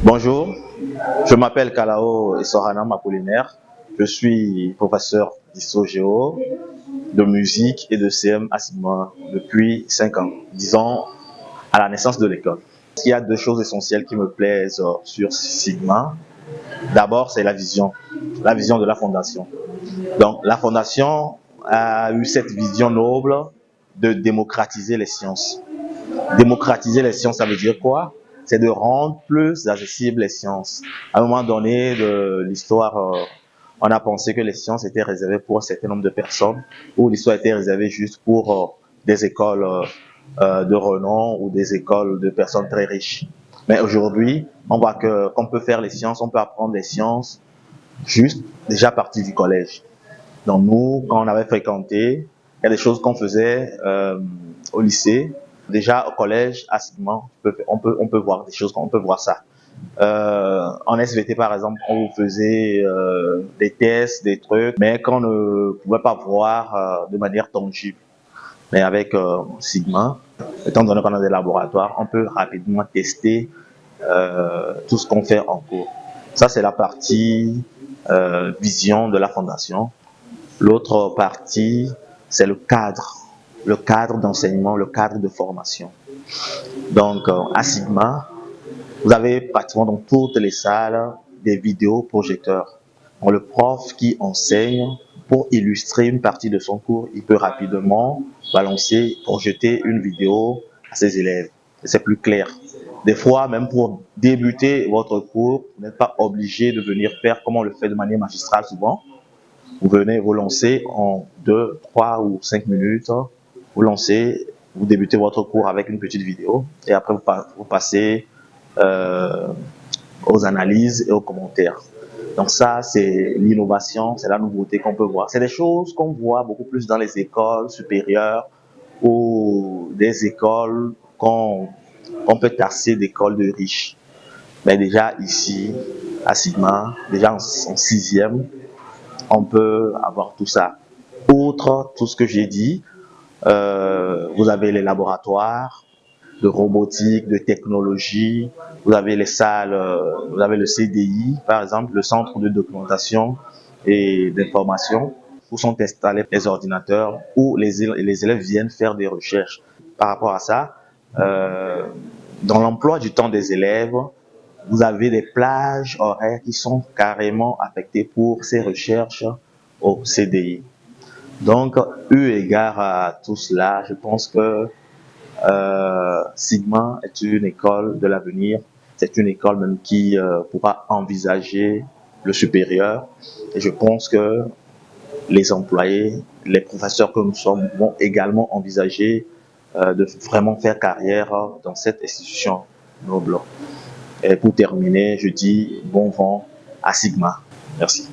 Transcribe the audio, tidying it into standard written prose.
Bonjour, je m'appelle Kalao Essorana Apollinaire. Je suis professeur d'histoire-géo, de musique et de CM à Sigma depuis 5 ans, disons à la naissance de l'école. Il y a deux choses essentielles qui me plaisent sur Sigma. D'abord, c'est la vision de la fondation. Donc, la fondation a eu cette vision noble de démocratiser les sciences. Démocratiser les sciences, ça veut dire quoi? C'est de rendre plus accessibles les sciences. À un moment donné de l'histoire, on a pensé que les sciences étaient réservées pour un certain nombre de personnes, ou l'histoire était réservée juste pour des écoles de renom ou des écoles de personnes très riches. Mais aujourd'hui, on voit qu'on peut faire les sciences, on peut apprendre les sciences juste déjà à partir du collège. Donc nous, quand on avait fréquenté, il y a des choses qu'on faisait au lycée. Déjà au collège, assidûment, on peut voir des choses, on peut voir ça. En SVT par exemple, on faisait des tests, des trucs, mais qu'on ne pouvait pas voir de manière tangible. Mais avec Sigma, étant donné qu'on a des laboratoires, on peut rapidement tester tout ce qu'on fait en cours. Ça, c'est la partie vision de la fondation. L'autre partie, c'est le cadre d'enseignement, le cadre de formation. Donc, à Sigma, vous avez pratiquement dans toutes les salles des vidéoprojecteurs. Donc, le prof qui enseigne, pour illustrer une partie de son cours, il peut rapidement balancer, projeter une vidéo à ses élèves. Et c'est plus clair. Des fois, même pour débuter votre cours, vous n'êtes pas obligé de venir faire comme on le fait de manière magistrale souvent. Vous venez vous lancer en 2, 3 ou 5 minutes. Vous lancez, vous débutez votre cours avec une petite vidéo et après vous passez euh, aux analyses et aux commentaires. Donc ça, c'est l'innovation, c'est la nouveauté qu'on peut voir. C'est des choses qu'on voit beaucoup plus dans les écoles supérieures ou des écoles qu'on peut tasser d'écoles de riches. Mais déjà ici, à Sigma, déjà en sixième, on peut avoir tout ça. Outre tout ce que j'ai dit, vous avez les laboratoires de robotique, de technologie, vous avez les salles, vous avez le CDI, par exemple, le centre de documentation et d'information, où sont installés les ordinateurs, où les élèves viennent faire des recherches. Par rapport à ça, dans l'emploi du temps des élèves, vous avez des plages horaires qui sont carrément affectées pour ces recherches au CDI. Donc, eu égard à tout cela, je pense que Sigma est une école de l'avenir. C'est une école même qui pourra envisager le supérieur. Et je pense que les employés, les professeurs que nous sommes vont également envisager de vraiment faire carrière dans cette institution noble. Et pour terminer, je dis bon vent à Sigma. Merci.